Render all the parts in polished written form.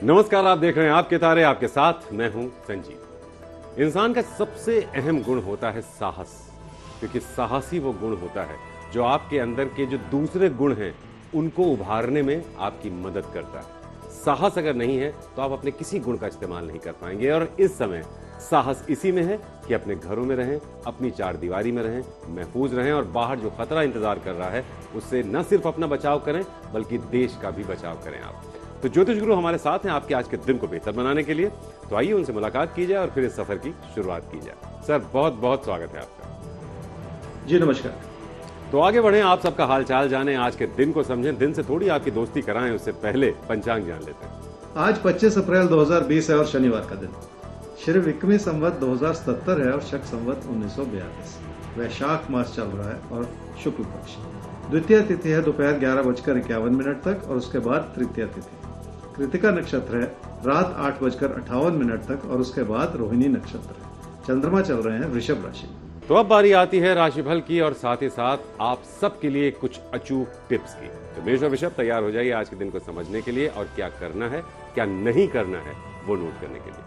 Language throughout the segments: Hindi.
नमस्कार, आप देख रहे हैं आपके तारे, आपके साथ मैं हूं संजीव। इंसान का सबसे अहम गुण होता है साहस, क्योंकि साहस ही वो गुण होता है जो आपके अंदर के जो दूसरे गुण हैं उनको उभारने में आपकी मदद करता है। साहस अगर नहीं है तो आप अपने किसी गुण का इस्तेमाल नहीं कर पाएंगे। और इस समय साहस इसी में है कि अपने घरों में रहें, अपनी चार दीवारी में रहें, महफूज रहें और बाहर जो खतरा इंतजार कर रहा है उससे न सिर्फ अपना बचाव करें बल्कि देश का भी बचाव करें आप। तो ज्योतिष गुरु हमारे साथ हैं आपके आज के दिन को बेहतर बनाने के लिए। तो आइए उनसे मुलाकात की जाए और फिर इस सफर की शुरुआत की जाए। सर, बहुत बहुत स्वागत है आपका। जी नमस्कार। तो आगे बढ़ें, आप सबका हालचाल जानें, आज के दिन को समझें, दिन से थोड़ी आपकी दोस्ती कराएं उससे पहले पंचांग जान लेते हैं। आज 25 अप्रैल 2020 है और शनिवार का दिन। श्री विक्रमी संवत 2077 है और शक संवत 1942। वैशाख मास चल रहा है और शुक्ल पक्ष। द्वितीय तिथि है दोपहर 11:51 तक और उसके बाद तृतीय तिथि। कृतिका नक्षत्र है रात 8:58 तक और उसके बाद रोहिणी नक्षत्र है। चंद्रमा चल रहे हैं वृषभ राशि में। तो अब बारी आती है राशिफल की और साथ ही साथ आप सबके लिए कुछ अचूक टिप्स की। तो मेष और वृषभ तैयार हो जाइए आज के दिन को समझने के लिए और क्या करना है क्या नहीं करना है वो नोट करने के लिए।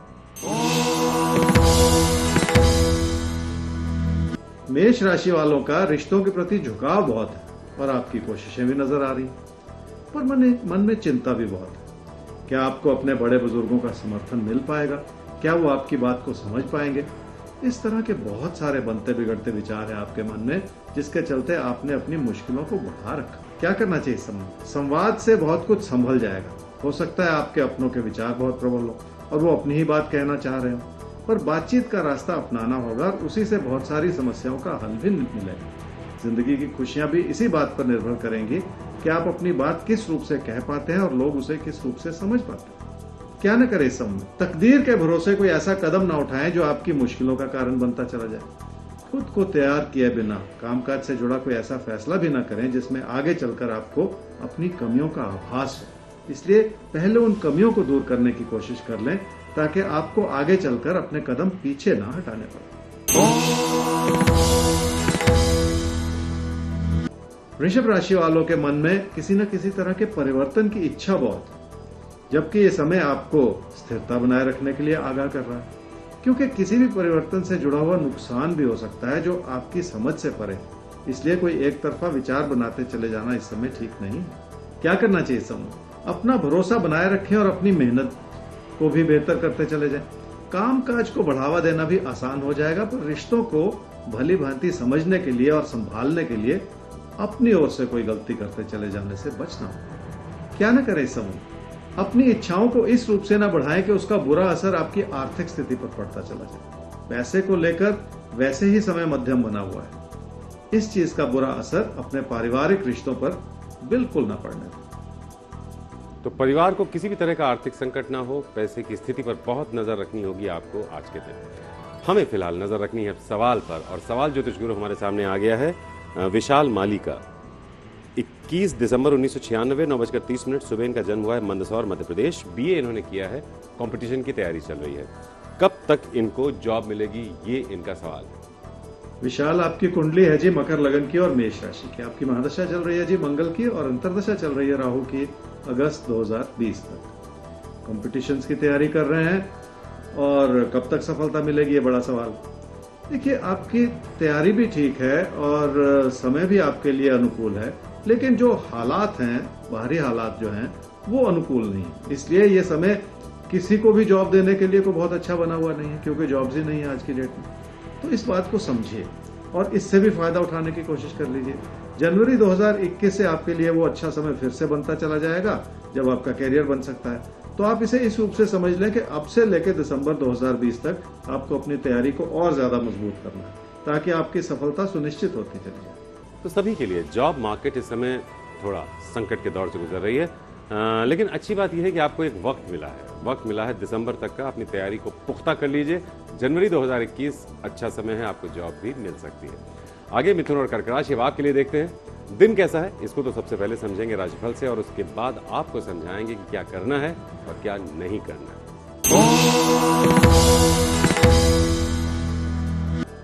मेष राशि वालों का रिश्तों के प्रति झुकाव बहुत है और आपकी कोशिशें भी नजर आ रही हैं, पर मन में चिंता भी बहुत है। क्या आपको अपने बड़े बुजुर्गों का समर्थन मिल पाएगा? क्या वो आपकी बात को समझ पाएंगे? इस तरह के बहुत सारे बनते बिगड़ते विचार हैं आपके मन में, जिसके चलते आपने अपनी मुश्किलों को बढ़ा रखा। क्या करना चाहिए? संवाद से बहुत कुछ संभल जाएगा। हो सकता है आपके अपनों के विचार बहुत प्रबल हो और वो अपनी ही बात कहना चाह रहे हो, पर बातचीत का रास्ता अपनाना होगा और उसी से बहुत सारी समस्याओं का हल भी मिलेगा। जिंदगी की खुशियां भी इसी बात पर निर्भर करेंगी कि आप अपनी बात किस रूप से कह पाते हैं और लोग उसे किस रूप से समझ पाते हैं। क्या न करें इस समय? तकदीर के भरोसे कोई ऐसा कदम न उठाएं जो आपकी मुश्किलों का कारण बनता चला जाए। खुद को तैयार किए बिना कामकाज से जुड़ा कोई ऐसा फैसला भी न करें जिसमें आगे चलकर आपको अपनी कमियों का आभास हो। इसलिए पहले उन कमियों को दूर करने की कोशिश कर लें ताकि आपको आगे चलकर अपने कदम पीछे न हटाने पड़े। वृषभ राशि वालों के मन में किसी न किसी तरह के परिवर्तन की इच्छा बहुत है, जबकि ये समय आपको स्थिरता बनाए रखने के लिए आगाह कर रहा है, क्योंकि किसी भी परिवर्तन से जुड़ा हुआ नुकसान भी हो सकता है जो आपकी समझ से परे है। इसलिए कोई एक तरफा विचार बनाते चले जाना इस समय ठीक नहीं है। क्या करना चाहिए इस समय? अपना भरोसा बनाए रखें और अपनी मेहनत को भी बेहतर करते चले जाएं। कामकाज को बढ़ावा देना भी आसान हो जाएगा, पर रिश्तों को भली भांति समझने के लिए और संभालने के लिए अपनी ओर से कोई गलती करते चले जाने से बचना होगा। क्या न करें इस समय? अपनी इच्छाओं को इस रूप से न बढ़ाएं कि उसका बुरा असर आपकी आर्थिक स्थिति पर पड़ता चला जाए। पैसे को लेकर वैसे ही समय मध्यम बना हुआ है। इस चीज का बुरा असर अपने पारिवारिक रिश्तों पर बिल्कुल न पड़ने दें। तो परिवार को किसी भी तरह का आर्थिक संकट ना हो, पैसे की स्थिति पर बहुत नजर रखनी होगी आपको आज के दिन। हमें फिलहाल नजर रखनी है सवाल पर, और सवाल ज्योतिष गुरु हमारे सामने आ गया है विशाल माली का। 21 दिसंबर 1996 9:30 सुबह इनका जन्म हुआ है मंदसौर मध्य प्रदेश। बीए इन्होंने किया है, कंपटीशन की तैयारी चल रही है। कब तक इनको जॉब मिलेगी, ये इनका सवाल है। विशाल, आपकी कुंडली है जी मकर लगन की और मेष राशि की। आपकी महादशा चल रही है जी मंगल की और अंतरदशा चल रही है राहु की अगस्त 2020 तक। कॉम्पिटिशन्स की तैयारी कर रहे हैं और कब तक सफलता मिलेगी, ये बड़ा सवाल। देखिए, आपकी तैयारी भी ठीक है और समय भी आपके लिए अनुकूल है, लेकिन जो हालात हैं, बाहरी हालात जो हैं, वो अनुकूल नहीं है। इसलिए ये समय किसी को भी जॉब देने के लिए कोई बहुत अच्छा बना हुआ नहीं है, क्योंकि जॉब्स ही नहीं है आज की डेट में। तो इस बात को समझिए और इससे भी फायदा उठाने की कोशिश कर लीजिए। जनवरी 2021 से आपके लिए वो अच्छा समय फिर से बनता चला जाएगा जब आपका कैरियर बन सकता है। तो आप इसे इस रूप से समझ लें कि अब से लेकर दिसंबर 2020 तक आपको अपनी तैयारी को और ज्यादा मजबूत करना है, ताकि आपकी सफलता सुनिश्चित होती चली जाए। तो सभी के लिए जॉब मार्केट इस समय थोड़ा संकट के दौर से गुजर रही है, लेकिन अच्छी बात यह है कि आपको एक वक्त मिला है दिसंबर तक का। अपनी तैयारी को पुख्ता कर लीजिए। जनवरी 2021 अच्छा समय है, आपको जॉब भी मिल सकती है। आगे मिथुन और कर्क राशि आपके लिए देखते हैं दिन कैसा है। इसको तो सबसे पहले समझेंगे राशिफल से और उसके बाद आपको समझाएंगे कि क्या करना है और क्या नहीं करना है।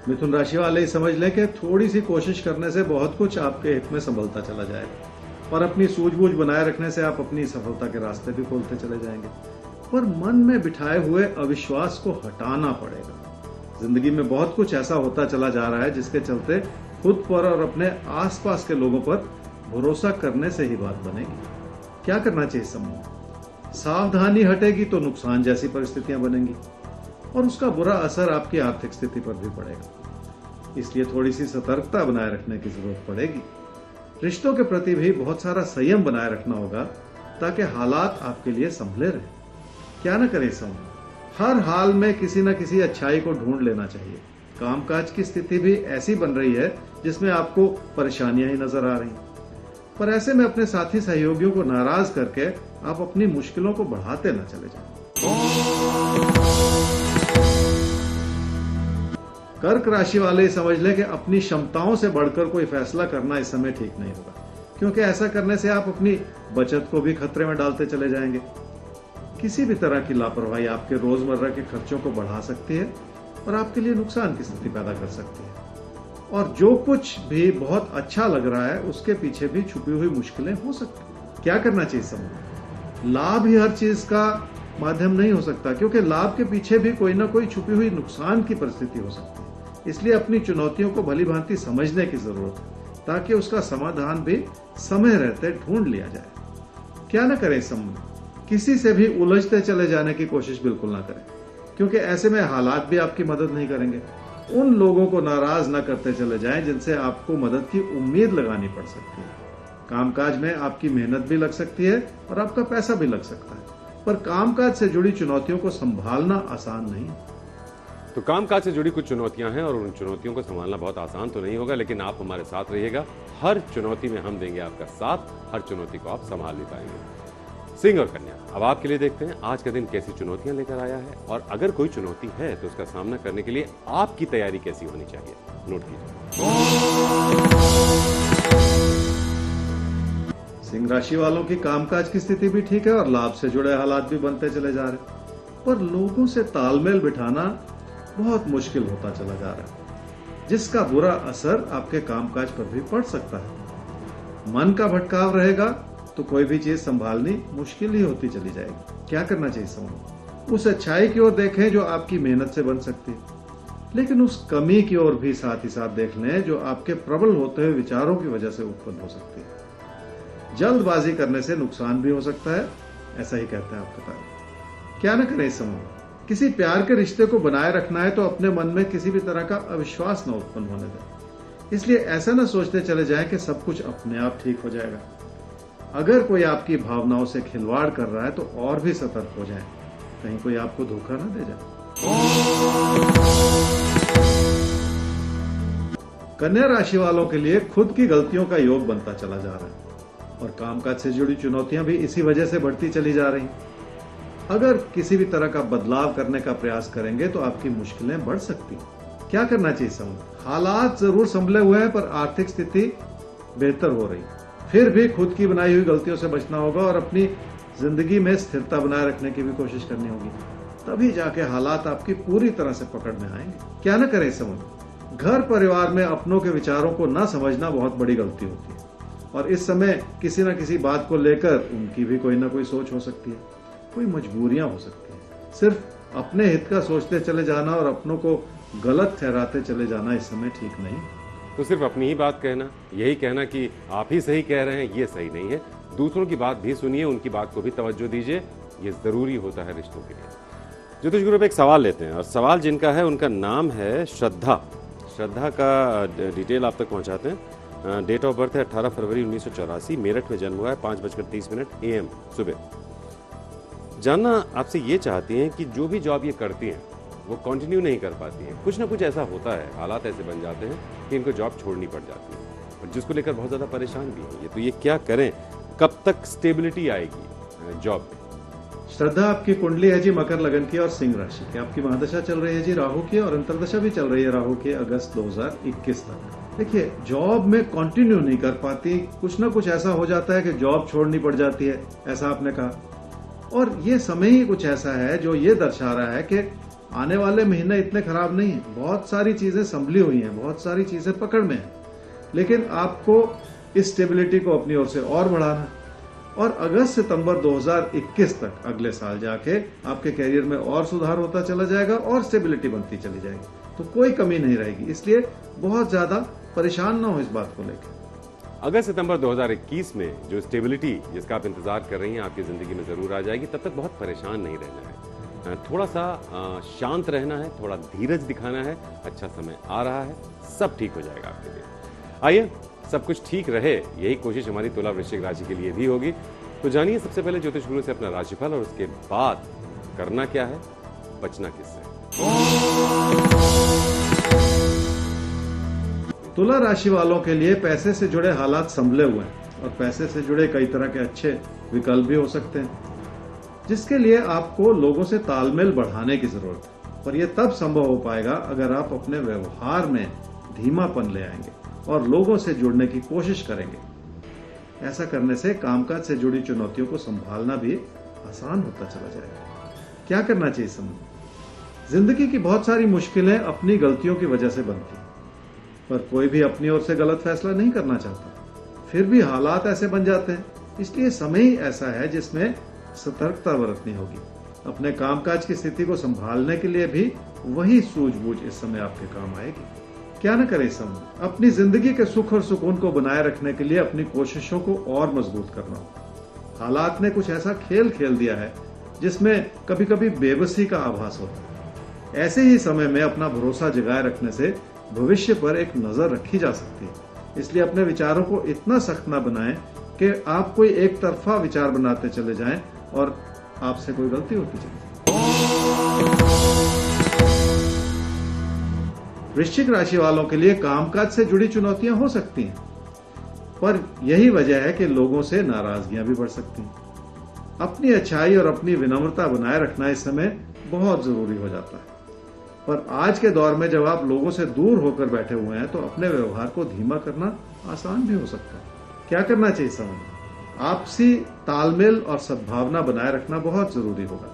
मिथुन राशि वाले समझ लें कि थोड़ी सी कोशिश करने से बहुत कुछ आपके हित में संभलता चला जाएगा और अपनी सूझबूझ बनाए रखने से आप अपनी सफलता के रास्ते भी खोलते चले जाएंगे। पर मन में बिठाए हुए अविश्वास को हटाना पड़ेगा। जिंदगी में बहुत कुछ ऐसा होता चला जा रहा है जिसके चलते खुद पर और अपने आसपास के लोगों पर भरोसा करने से ही बात बनेगी। क्या करना चाहिए समूह? सावधानी हटेगी तो नुकसान जैसी परिस्थितियां बनेंगी और उसका बुरा असर आपकी आर्थिक स्थिति पर भी पड़ेगा। इसलिए थोड़ी सी सतर्कता बनाए रखने की जरूरत पड़ेगी। रिश्तों के प्रति भी बहुत सारा संयम बनाए रखना होगा ताकि हालात आपके लिए संभले रहे। क्या न करें समूह? हर हाल में किसी न किसी अच्छाई को ढूंढ लेना चाहिए। कामकाज की स्थिति भी ऐसी बन रही है जिसमें आपको परेशानियां ही नजर आ रही हैं। पर ऐसे में अपने साथी सहयोगियों को नाराज करके आप अपनी मुश्किलों को बढ़ाते न चले जाएं। कर्क राशि वाले समझ लें कि अपनी क्षमताओं से बढ़कर कोई फैसला करना इस समय ठीक नहीं होगा, क्योंकि ऐसा करने से आप अपनी बचत को भी खतरे में डालते चले जाएंगे। किसी भी तरह की लापरवाही आपके रोजमर्रा के खर्चों को बढ़ा सकती है और आपके लिए नुकसान की स्थिति पैदा कर सकती है। और जो कुछ भी बहुत अच्छा लग रहा है उसके पीछे भी छुपी हुई मुश्किलें हो सकती हैं। क्या करना चाहिए समूह? लाभ ही हर चीज का माध्यम नहीं हो सकता, क्योंकि लाभ के पीछे भी कोई ना कोई छुपी हुई नुकसान की परिस्थिति हो सकती है। इसलिए अपनी चुनौतियों को भली भांति समझने की जरूरत है ताकि उसका समाधान भी समय रहते ढूंढ लिया जाए। क्या न करें समूह? किसी से भी उलझते चले जाने की कोशिश बिल्कुल ना करें, क्योंकि ऐसे में हालात भी आपकी मदद नहीं करेंगे। उन लोगों को नाराज न करते चले जाएं जिनसे आपको मदद की उम्मीद लगानी पड़ सकती है। कामकाज में आपकी मेहनत भी लग सकती है और आपका पैसा भी लग सकता है, पर कामकाज से जुड़ी चुनौतियों को संभालना आसान नहीं है। तो कामकाज से जुड़ी कुछ चुनौतियां हैं और उन चुनौतियों को संभालना बहुत आसान तो नहीं होगा, लेकिन आप हमारे साथ रहिएगा। हर चुनौती में हम देंगे आपका साथ, हर चुनौती को आप संभाल भी पाएंगे। सिंह और कन्या, अब आपके लिए देखते हैं आज का दिन कैसी चुनौतियां लेकर आया है, और अगर कोई चुनौती है तो उसका सामना करने के लिए आपकी तैयारी कैसी होनी चाहिए, नोट कीजिए। सिंह राशि वालों की कामकाज की स्थिति भी ठीक है और लाभ से जुड़े हालात भी बनते चले जा रहे हैं, पर लोगों से तालमेल बिठाना बहुत मुश्किल होता चला जा रहा है, जिसका बुरा असर आपके कामकाज पर भी पड़ सकता है। मन का भटकाव रहेगा तो कोई भी चीज संभालनी मुश्किल ही होती चली जाएगी। क्या करना चाहिए समूह? उस अच्छाई की ओर देखें जो आपकी मेहनत से बन सकती है, लेकिन उस कमी की ओर भी साथ ही साथ देख लें जो आपके प्रबल होते हुए विचारों की वजह से उत्पन्न हो सकती है। जल्दबाजी करने से नुकसान भी हो सकता है, ऐसा ही कहते हैं आपके तारे। क्या न करें समूह? किसी प्यार के रिश्ते को बनाए रखना है तो अपने मन में किसी भी तरह का अविश्वास न उत्पन्न होने दें। इसलिए ऐसा न सोचते चले जाएं कि सब कुछ अपने आप ठीक हो जाएगा। अगर कोई आपकी भावनाओं से खिलवाड़ कर रहा है तो और भी सतर्क हो जाएं, कहीं कोई आपको धोखा न दे जाए। कन्या राशि वालों के लिए खुद की गलतियों का योग बनता चला जा रहा है और कामकाज से जुड़ी चुनौतियां भी इसी वजह से बढ़ती चली जा रही। अगर किसी भी तरह का बदलाव करने का प्रयास करेंगे तो आपकी मुश्किलें बढ़ सकती हैं। क्या करना चाहिए समूह? हालात जरूर संभले हुए हैं पर आर्थिक स्थिति बेहतर हो रही, फिर भी खुद की बनाई हुई गलतियों से बचना होगा और अपनी जिंदगी में स्थिरता बनाए रखने की भी कोशिश करनी होगी, तभी जाके हालात आपकी पूरी तरह से पकड़ में आएंगे। क्या न करें समूह? घर परिवार में अपनों के विचारों को न समझना बहुत बड़ी गलती होती है और इस समय किसी न किसी बात को लेकर उनकी भी कोई ना कोई सोच हो सकती है, कोई मजबूरियां हो सकती हैं। सिर्फ अपने हित का सोचते चले जाना और अपनों को गलत ठहराते चले जाना इस समय ठीक नहीं। तो सिर्फ अपनी ही बात कहना, यही कहना कि आप ही सही कह रहे हैं, ये सही नहीं है। दूसरों की बात भी सुनिए, उनकी बात को भी तवज्जो दीजिए, ये जरूरी होता है रिश्तों के लिए। ज्योतिष गुरु एक सवाल लेते हैं और सवाल जिनका है उनका नाम है श्रद्धा। श्रद्धा का डिटेल आप तक पहुंचाते हैं। डेट ऑफ बर्थ है 18 फरवरी 1984, मेरठ में जन्म हुआ है, 5:30 AM सुबह। जानना आपसे ये चाहती हैं कि जो भी जॉब ये करती हैं वो कंटिन्यू नहीं कर पाती हैं, कुछ ना कुछ ऐसा होता है, हालात ऐसे बन जाते हैं कि इनको जॉब छोड़नी पड़ जाती है और जिसको लेकर बहुत ज़्यादा परेशान भी हैं। तो ये क्या करें, कब तक स्टेबिलिटी आएगी जॉब में? श्रद्धा, आपकी कुंडली है जी मकर लगन की और सिंह राशि की। आपकी महादशा चल रही है जी राहु की और अंतरदशा भी चल रही है राहु की अगस्त 2021 तक। देखिए, जॉब में कंटिन्यू नहीं कर पाती, कुछ ना कुछ ऐसा हो जाता है कि जॉब छोड़नी पड़ जाती है, ऐसा आपने कहा। और ये समय ही कुछ ऐसा है जो ये दर्शा रहा है कि आने वाले महीने इतने खराब नहीं है, बहुत सारी चीजें संभली हुई हैं, बहुत सारी चीजें पकड़ में हैं, लेकिन आपको इस स्टेबिलिटी को अपनी ओर से और बढ़ाना। और अगस्त सितंबर 2021 तक अगले साल जाके आपके करियर में और सुधार होता चला जाएगा और स्टेबिलिटी बनती चली जाएगी, तो कोई कमी नहीं रहेगी। इसलिए बहुत ज्यादा परेशान ना हो इस बात को लेकर। अगस्त सितंबर 2021 में जो स्टेबिलिटी जिसका आप इंतजार कर रही हैं आपकी जिंदगी में जरूर आ जाएगी। तब तक बहुत परेशान नहीं रहना है, थोड़ा सा शांत रहना है, थोड़ा धीरज दिखाना है। अच्छा समय आ रहा है, सब ठीक हो जाएगा आपके लिए। आइए सब कुछ ठीक रहे, यही कोशिश हमारी तुला वृश्चिक राशि के लिए भी होगी। तो जानिए सबसे पहले ज्योतिष गुरु से अपना राशिफल और उसके बाद करना क्या है, बचना किससे। तुला राशि वालों के लिए पैसे से जुड़े हालात संभले हुए हैं और पैसे से जुड़े कई तरह के अच्छे विकल्प भी हो सकते हैं, जिसके लिए आपको लोगों से तालमेल बढ़ाने की जरूरत है। पर यह तब संभव हो पाएगा अगर आप अपने व्यवहार में धीमापन ले आएंगे और लोगों से जुड़ने की कोशिश करेंगे। ऐसा करने से कामकाज से जुड़ी चुनौतियों को संभालना भी आसान होता चला जाएगा। क्या करना चाहिए समझ? जिंदगी की बहुत सारी मुश्किलें अपनी गलतियों की वजह से बनती हैं, पर कोई भी अपनी ओर से गलत फैसला नहीं करना चाहता। फिर भी हालात ऐसे बन जाते हैं, इसलिए समय ही ऐसा है जिसमें सतर्कता बरतनी होगी। अपने कामकाज की स्थिति को संभालने के लिए भी वही सूझबूझ इस समय आपके काम आएगी। क्या न करे इस समय? अपनी जिंदगी के सुख और सुकून को बनाए रखने के लिए अपनी कोशिशों को और मजबूत करना होगा। हालात ने कुछ ऐसा खेल खेल दिया है जिसमें कभी कभी बेबसी का आभास होता है। ऐसे ही समय में अपना भरोसा जगाए रखने से भविष्य पर एक नजर रखी जा सकती है। इसलिए अपने विचारों को इतना सख्त ना बनाएं कि आप कोई एक तरफा विचार बनाते चले जाएं और आपसे कोई गलती होती चली जाए। वृश्चिक राशि वालों के लिए कामकाज से जुड़ी चुनौतियां हो सकती हैं, पर यही वजह है कि लोगों से नाराजगियां भी बढ़ सकती हैं। अपनी अच्छाई और अपनी विनम्रता बनाए रखना इस समय बहुत जरूरी हो जाता है। पर आज के दौर में जब आप लोगों से दूर होकर बैठे हुए हैं तो अपने व्यवहार को धीमा करना आसान भी हो सकता है। क्या करना चाहिए समय? आपसी तालमेल और सद्भावना बनाए रखना बहुत जरूरी होगा।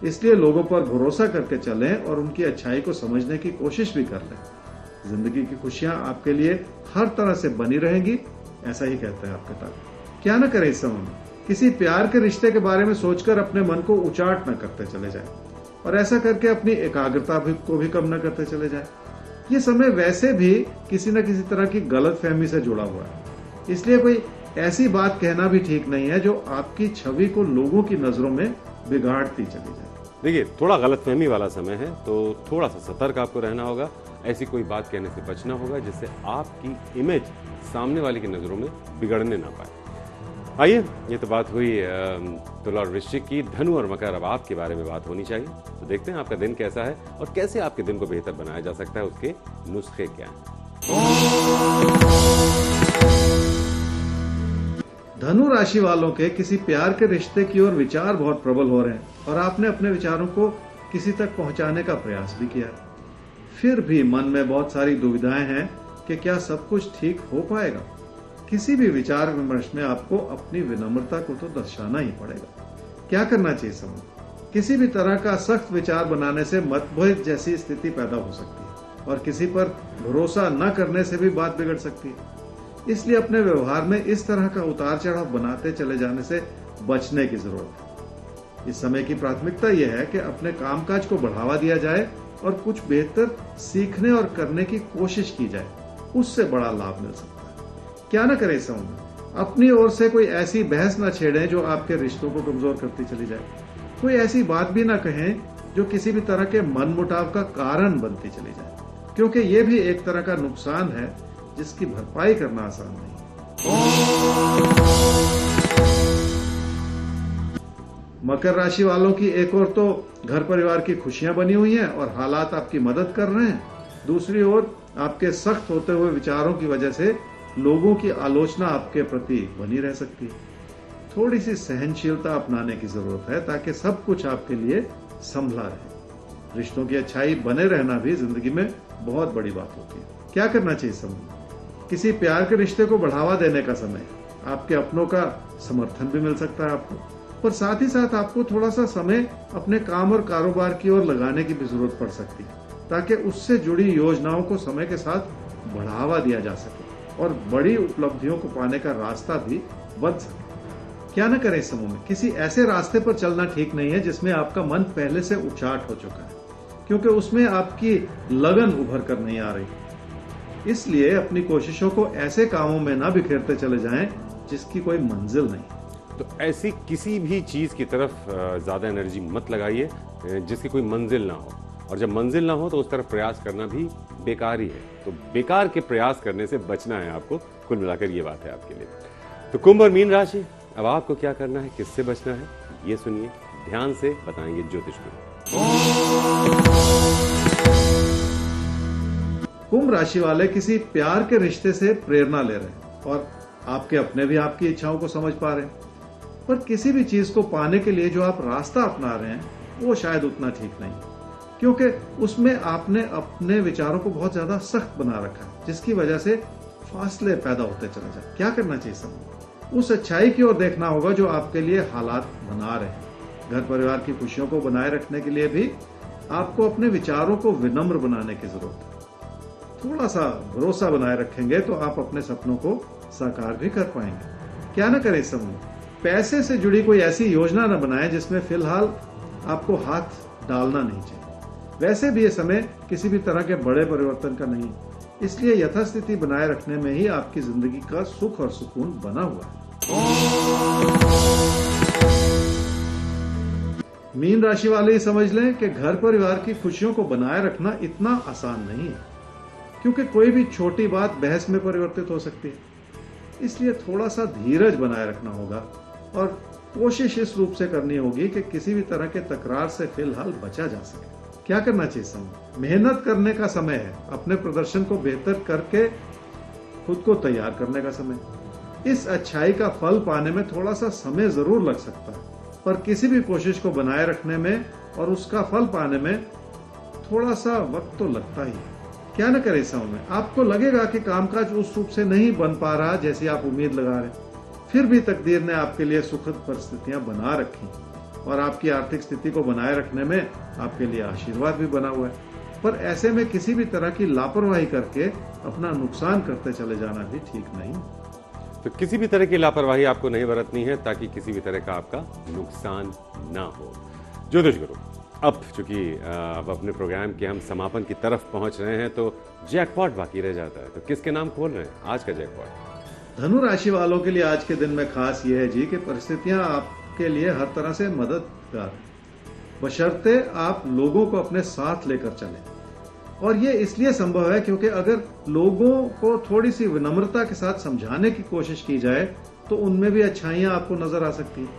इसलिए लोगों पर भरोसा करके चलें और उनकी अच्छाई को समझने की कोशिश भी कर लें। जिंदगी की खुशियां आपके लिए हर तरह से बनी रहेंगी, ऐसा ही कहते हैं आपके ताकत। क्या न करें इस समय में? किसी प्यार के रिश्ते के बारे में सोचकर अपने मन को उचाट न करते चले जाएं और ऐसा करके अपनी एकाग्रता को भी कम न करते चले जाएं। ये समय वैसे भी किसी न किसी तरह की गलतफहमी से जुड़ा हुआ है, इसलिए कोई ऐसी बात कहना भी ठीक नहीं है जो आपकी छवि को लोगों की नजरों में बिगाड़ती चली जाए। देखिए थोड़ा गलतफहमी वाला समय है, तो थोड़ा सा सतर्क आपको रहना होगा। ऐसी कोई बात कहने से बचना होगा जिससे आपकी इमेज सामने वाले की नजरों में बिगड़ने ना पाए। आइए, ये तो बात हुई तुला और वृश्चिक की। धनु और मकर, अब आपके बारे में बात होनी चाहिए। तो देखते हैं आपका दिन कैसा है और कैसे आपके दिन को बेहतर बनाया जा सकता है, उसके नुस्खे क्या हैं। धनु राशि वालों के किसी प्यार के रिश्ते की ओर विचार बहुत प्रबल हो रहे हैं और आपने अपने विचारों को किसी तक पहुंचाने का प्रयास भी किया। फिर भी मन में बहुत सारी दुविधाएं हैं कि क्या सब कुछ ठीक हो पाएगा। किसी भी विचार विमर्श में आपको अपनी विनम्रता को तो दर्शाना ही पड़ेगा। क्या करना चाहिए समय? किसी भी तरह का सख्त विचार बनाने से मतभेद जैसी स्थिति पैदा हो सकती है और किसी पर भरोसा न करने से भी बात बिगड़ सकती है। इसलिए अपने व्यवहार में इस तरह का उतार चढ़ाव बनाते चले जाने से बचने की जरूरत है। इस समय की प्राथमिकता यह है कि अपने कामकाज को बढ़ावा दिया जाए और कुछ बेहतर सीखने और करने की कोशिश की जाए, उससे बड़ा लाभ मिल सकता है। क्या न करें इस समय? अपनी ओर से कोई ऐसी बहस न छेड़ें जो आपके रिश्तों को कमजोर करती चली जाए। कोई ऐसी बात भी न कहें जो किसी भी तरह के मनमुटाव का कारण बनती चली जाए, क्योंकि ये भी एक तरह का नुकसान है जिसकी भरपाई करना आसान नहीं। मकर राशि वालों की एक ओर तो घर परिवार की खुशियां बनी हुई हैं और हालात आपकी मदद कर रहे हैं, दूसरी ओर आपके सख्त होते हुए विचारों की वजह से लोगों की आलोचना आपके प्रति बनी रह सकती है। थोड़ी सी सहनशीलता अपनाने की जरूरत है ताकि सब कुछ आपके लिए संभला रहे। रिश्तों की अच्छाई बने रहना भी जिंदगी में बहुत बड़ी बात होती है। क्या करना चाहिए समय? किसी प्यार के रिश्ते को बढ़ावा देने का समय। आपके अपनों का समर्थन भी मिल सकता है आपको, पर साथ ही साथ आपको थोड़ा सा समय अपने काम और कारोबार की ओर लगाने की भी जरूरत पड़ सकती है ताकि उससे जुड़ी योजनाओं को समय के साथ बढ़ावा दिया जा सके और बड़ी उपलब्धियों को पाने का रास्ता भी बन सके। क्या न करें इस समूह में? किसी ऐसे रास्ते पर चलना ठीक नहीं है जिसमें आपका मन पहले से उचाट हो चुका है, क्योंकि उसमें आपकी लगन उभर कर नहीं आ रही। इसलिए अपनी कोशिशों को ऐसे कामों में ना बिखेरते चले जाएं जिसकी कोई मंजिल नहीं। तो ऐसी किसी भी चीज की तरफ ज्यादा एनर्जी मत लगाइए जिसकी कोई मंजिल ना हो, और जब मंजिल ना हो तो उस तरफ प्रयास करना भी बेकार ही है। तो बेकार के प्रयास करने से बचना है आपको, कुल मिलाकर ये बात है आपके लिए। तो कुंभ और मीन राशि, अब आपको क्या करना है, किससे बचना है, ये सुनिए ध्यान से, बताएंगे ज्योतिष गुरु। कुंभ राशि वाले किसी प्यार के रिश्ते से प्रेरणा ले रहे हैं और आपके अपने भी आपकी इच्छाओं को समझ पा रहे हैं, पर किसी भी चीज को पाने के लिए जो आप रास्ता अपना रहे हैं वो शायद उतना ठीक नहीं, क्योंकि उसमें आपने अपने विचारों को बहुत ज्यादा सख्त बना रखा है, जिसकी वजह से फासले पैदा होते चले जाए। क्या करना चाहिए समूह? उस अच्छाई की ओर देखना होगा जो आपके लिए हालात बना रहे हैं। घर परिवार की खुशियों को बनाए रखने के लिए भी आपको अपने विचारों को विनम्र बनाने की जरूरत है। थोड़ा सा भरोसा बनाए रखेंगे तो आप अपने सपनों को साकार भी कर पाएंगे। क्या न करें समूह? पैसे से जुड़ी कोई ऐसी योजना न बनाएं जिसमें फिलहाल आपको हाथ डालना नहीं चाहिए। वैसे भी ये समय किसी भी तरह के बड़े परिवर्तन का नहीं, इसलिए यथास्थिति बनाए रखने में ही आपकी जिंदगी का सुख और सुकून बना हुआ है। मीन राशि वाले ही समझ लें कि घर परिवार की खुशियों को बनाए रखना इतना आसान नहीं है, क्योंकि कोई भी छोटी बात बहस में परिवर्तित हो सकती है। इसलिए थोड़ा सा धीरज बनाए रखना होगा और कोशिश इस रूप से करनी होगी कि किसी भी तरह के तकरार से फिलहाल बचा जा सके। क्या करना चाहिए समय? मेहनत करने का समय है, अपने प्रदर्शन को बेहतर करके खुद को तैयार करने का समय। इस अच्छाई का फल पाने में थोड़ा सा समय जरूर लग सकता है, पर किसी भी कोशिश को बनाए रखने में और उसका फल पाने में थोड़ा सा वक्त तो लगता ही है। क्या न करें समय में? आपको लगेगा कि कामकाज उस रूप से नहीं बन पा रहा जैसी आप उम्मीद लगा रहे, फिर भी तकदीर ने आपके लिए सुखद परिस्थितियां बना रखी और आपकी आर्थिक स्थिति को बनाए रखने में आपके लिए आशीर्वाद भी बना हुआ है। पर ऐसे में किसी भी तरह की लापरवाही करके अपना नुकसान करते चले जाना भी ठीक नहीं। तो किसी भी तरह की लापरवाही आपको नहीं बरतनी है ताकि किसी भी तरह का आपका नुकसान ना हो। ज्योतिष गुरु, अब चूंकि अब अपने प्रोग्राम के हम समापन की तरफ पहुंच रहे हैं तो जैकपॉट बाकी रह जाता है, तो किसके नाम खोल रहे हैं आज का जैकपॉट? धनु राशि वालों के लिए आज के दिन में खास यह है जी कि परिस्थितियां आपके लिए हर तरह से मददगार है, बशर्ते आप लोगों को अपने साथ लेकर चलें। और ये इसलिए संभव है क्योंकि अगर लोगों को थोड़ी सी विनम्रता के साथ समझाने की कोशिश की जाए तो उनमें भी अच्छाइयां आपको नजर आ सकती हैं।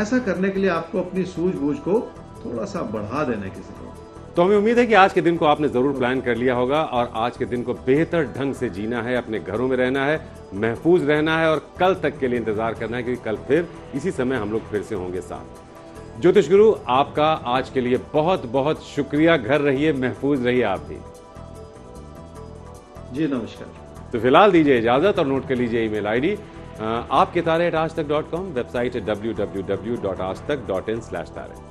ऐसा करने के लिए आपको अपनी सूझबूझ को थोड़ा सा बढ़ा देने की जरूरत है। तो हमें उम्मीद है कि आज के दिन को आपने जरूर प्लान कर लिया होगा और आज के दिन को बेहतर ढंग से जीना है, अपने घरों में रहना है, महफूज रहना है और कल तक के लिए इंतजार करना है, क्योंकि कल फिर इसी समय हम लोग फिर से होंगे साथ। ज्योतिष गुरु, आपका आज के लिए बहुत बहुत शुक्रिया। घर रहिए, महफूज रहिए आप भी। जी नमस्कार। तो फिलहाल दीजिए इजाजत और नोट कर लीजिए ईमेल आईडी आपके तारे@aajtak.com, वेबसाइट है www.aajtak.in/तारे।